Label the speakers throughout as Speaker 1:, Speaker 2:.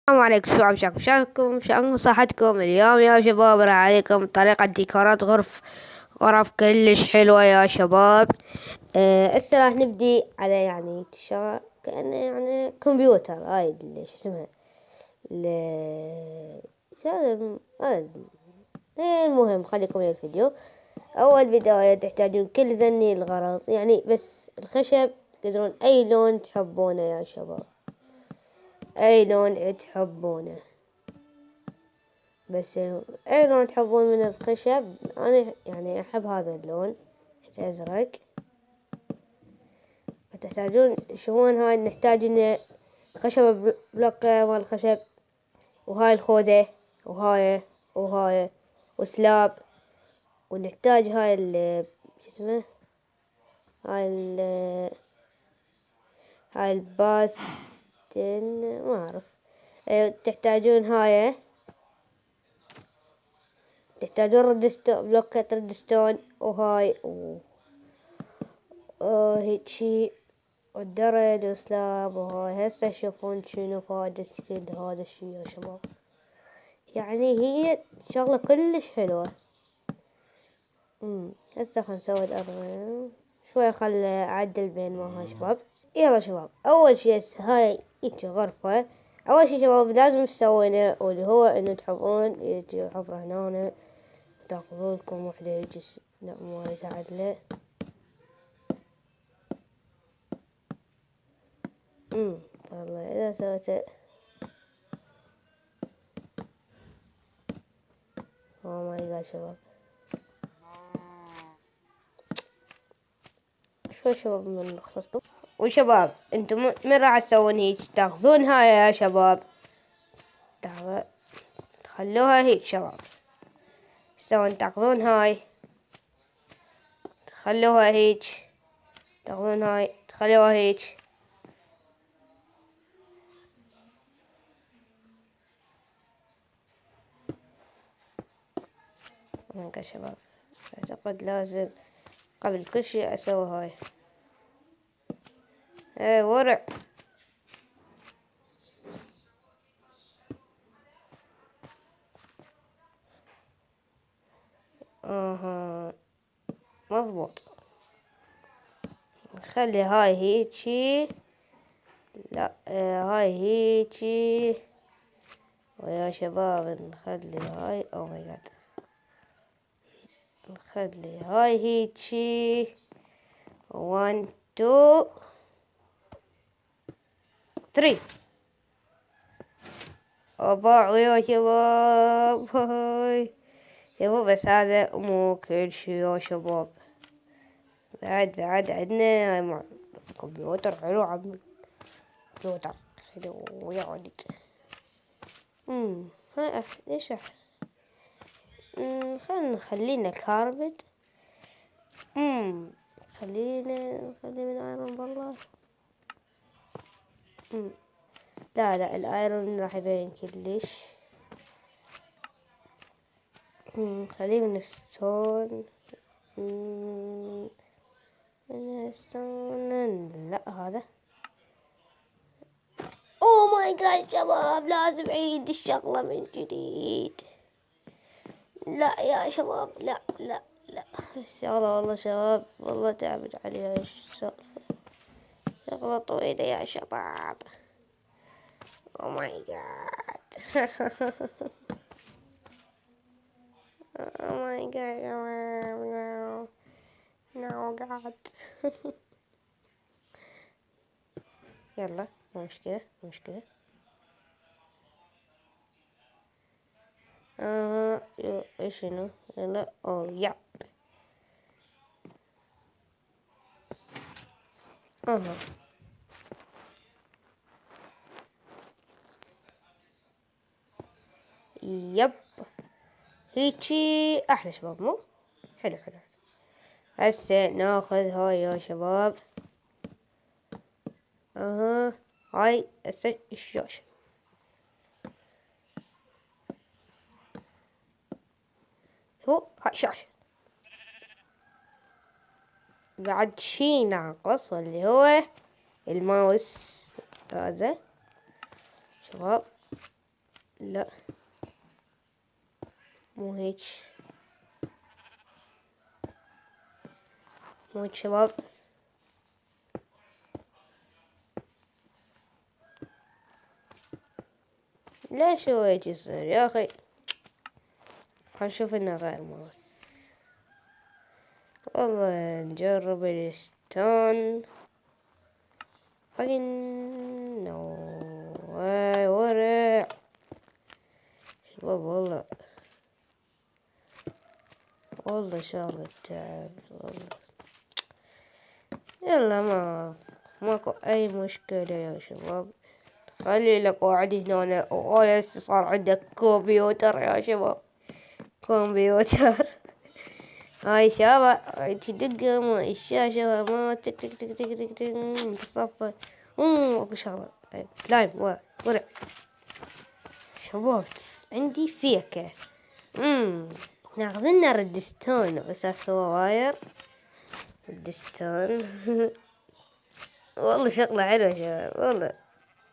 Speaker 1: السلام عليكم شباب، شلونكم صحتكم اليوم يا شباب؟ راح عليكم طريقة ديكورات غرف كلش حلوة يا شباب. هسه راح نبدي على كأنه كمبيوتر. هاي شو اسمها شو هذا المهم خليكم ويا الفيديو. أول بداية تحتاجون كل ذني الغرض، بس الخشب تقدرون أي لون تحبونه يا شباب، أي لون تحبونه. بس أي لون تحبون من الخشب، أنا أحب هذا اللون أزرق. فتحتاجون تشوفون هاي، نحتاج إن خشب بلوكة مال الخشب، وهاي الخوذة، وهاي وسلاب. ونحتاج هاي شو اسمه هاي الباستن، ما أعرف. تحتاجون تحتاجون بلوكة ريدستون، وهاي هيجي والدرج وسلاب. وهاي هسه تشوفون شنو فائدة كل هذا الشي يا شباب. هي شغلة كلش حلوة. هسه خل نسوي الأرض شوي، خل أعدل بين ما هاي شباب. يلا شباب، أول شي هاي هيجي غرفة. أول شي شباب لازم تسوونه، واللي هو إنه تحطون يجي حفرة هنا، تاخذون لكم وحدة هيجي. لا مو عدلة. والله إذا سويته ما يقال شباب. شوي شباب من خصوصكم. وشباب انتم من راح تسوون هيك؟ تاخذون هاي يا شباب، تخلوها هيك شباب. تسوون تاخذون هاي تخلوها هيك، تاخذون هاي تخلوها هيك. هيك يا شباب. اعتقد لازم قبل كل شيء اسوي هاي. ورع. مضبوط. نخلي هاي هيجي. لا هاي هيجي. ويا شباب نخلي هاي، او ماي جاد، نخلي هاي هيجي. 1 2 3. أوبا يا شباب. هاي شباب، بس هذا مو كل شي يا شباب. بعد عندنا هاي كمبيوتر حلو. كمبيوتر حلو يا ولد. هاي ليش خلينا كاربت. خلينا نخلي من ايرون بالله. لا الايرون راح يبين كلش. خليه من ستون. لا هذا. اوه ماي جاد شباب، لازم اعيد الشغلة من جديد. لا يا شباب، لا الشغلة والله شباب، والله تعبت عليها السالفة. شغلة طويلة يا شباب. اوه ماي جاد. اوه ماي جاد. نو جاد. يلا مو مشكلة. ايش شنو؟ يلا ياب. يب. هيجي احلى شباب، مو حلو. هسه ناخذ هاي يا شباب. هاي هسه الشاشة. هو هاي شاشة. بعد شي ناقص، واللي هو الماوس هذا شباب. لا مو هيك، مو هيك شباب. ليش هو هيك يصير يا أخي؟ خل نشوف إنه غير ماس. والله نجرب الستون. نو ورع شباب، والله شغلة تعب والله. يلا ماكو أي مشكلة يا شباب. خلي لك واحد هنا وهسه صار عندك كمبيوتر يا شباب، كمبيوتر. هاي شباب تدق الشاشة ما تك تك تك تك تك تك تصفى. اكو شغلة سلايم ورع شباب. عندي فيكة ناخذ لنا ريدستون اساس هو واير ريدستون. والله شغلة حلوة شباب،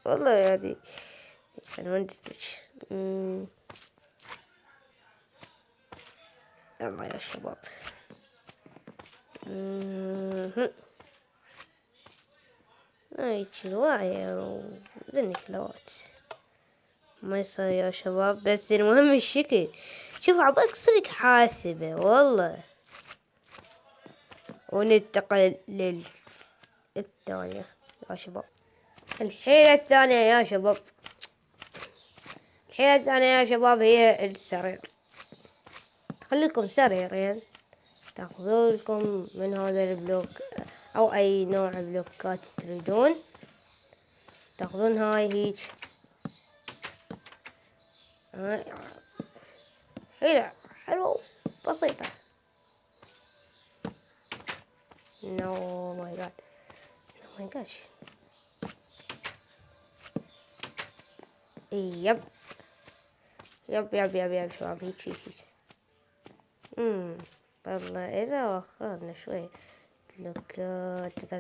Speaker 1: والله يعني المهندس. يلا يا شباب. هاي واير وزن كلوات ما يصير يا شباب، بس المهم الشكل. شوفوا عبالك صدق حاسبة والله. وننتقل للثانية يا شباب. الحيلة الثانية يا شباب، الحيلة الثانية يا شباب هي السرير. خليكم سريرين، تاخذون لكم من هذا البلوك او اي نوع بلوكات تريدون، تاخذون هاي هيج. هاي حلو بسيطة. نو ماي جاد، نو ماي جاد. يب شباب هيك. والله إذا وخرنا شوي لوكات.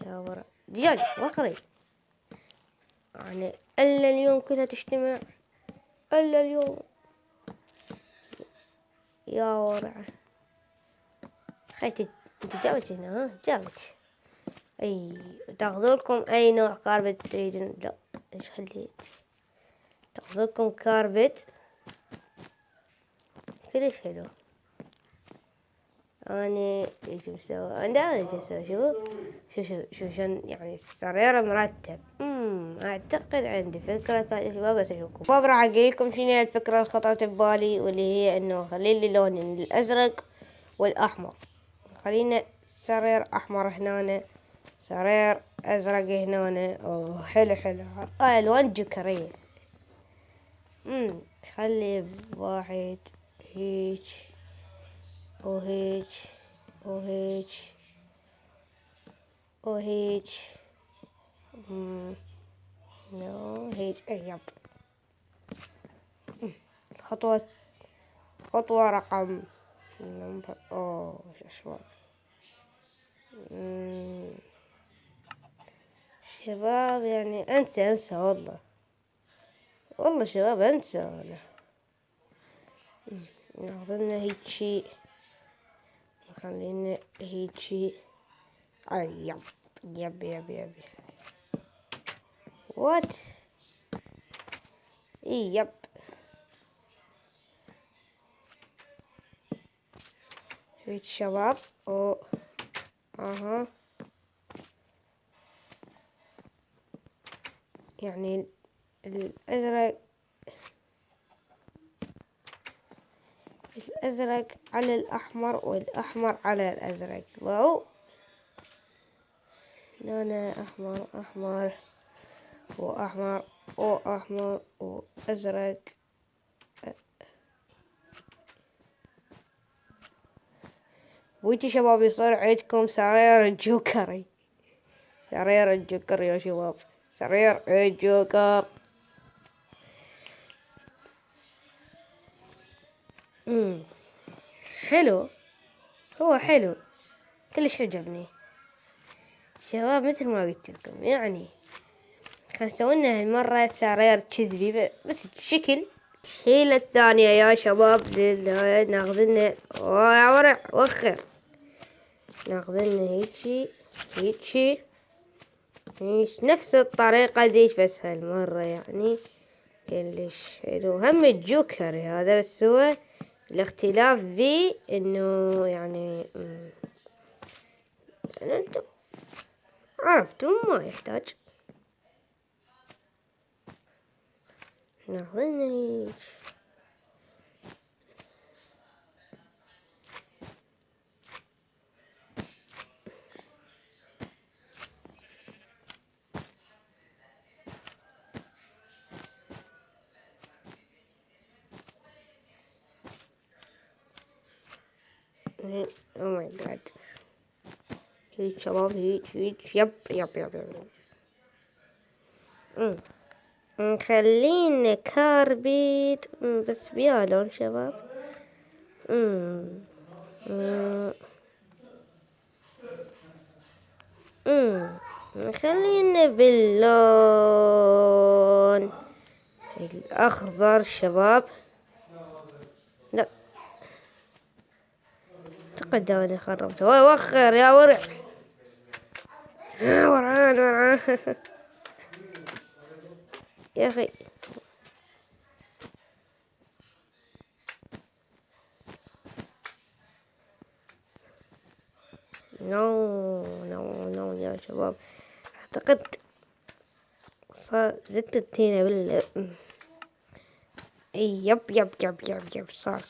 Speaker 1: يا ورا دجاج وخري يعني إلا اليوم كلها تجتمع، إلا اليوم يا ورا. خيتي انت جابت هنا، ها جابت. اي تاخذوا لكم اي نوع كاربت تريدون. لا ايش خليت، تاخذوا لكم كاربت كلش حلو. اني ايش مسوي، انا ايش اسوي. شو شن يعني السرير مرتب. اعتقد عندي فكرة ثانية شباب، بس اشوفكم. طب راح اقول لكم شنو هي الفكرة اللي خطرت ببالي، واللي هي انه خلي لي لونين الازرق والاحمر. خلينا سرير احمر هنا، سرير ازرق هنا. اوه حلو الوان جوكرية. خلي واحد هيج وهيج وهيج وهيج. نو هيج. يب. خطوة رقم نمبر. شو اسمه شباب، يعني انسى والله شباب انسى انا. ناخذلنا هيجي، خلينا هيجي. يب وات. يب هيك شباب. يعني الأزرق على الأحمر والأحمر على الأزرق. واو. هنا أحمر وأحمر وأزرق. ويجي شباب يصير عندكم سرير الجوكري. سرير الجوكر يا شباب، سرير الجوكر. حلو، هو حلو كلش عجبني شباب. مثل ما قلت لكم يعني كان سوينا هالمرة سراير كذبي بس شكل. الحيلة الثانية يا شباب ناخذلنا يا ورع وخر، ناخذلنا هيجي هيجي نفس الطريقة ذيك بس هالمرة يعني كلش حلو. هم الجوكر هذا بس هو الاختلاف ذي انه يعني انتم عرفتم ما يحتاج ناخذلنا هيك. او ماي جاد هيك شباب هيك يب يب يب يب. نخلينا كاربيت بس بيا لون شباب. نخلينا باللون الأخضر شباب. لا تقدم أنا خربته. وخر يا ورع ورعان ورعان يا أخي. نو يا شباب أعتقد صار زدت التينة يب صار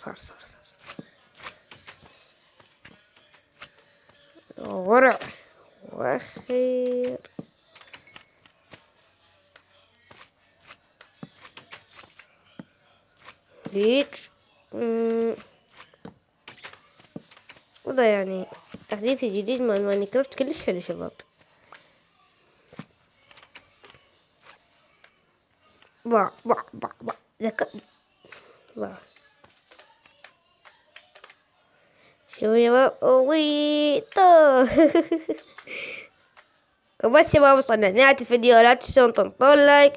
Speaker 1: ورع وأخير. هيك وضع يعني تحديث جديد مال ماينكرافت كلش حلو شباب. با ذكر شوفوا شباب طو وبس شباب وصلنا لنهاية الفيديو. لا تنسون تنطون لايك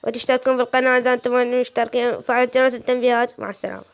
Speaker 1: وتشتركون بالقناة إذا أنتم مشتركين وفعلوا جرس التنبيهات. مع السلامة.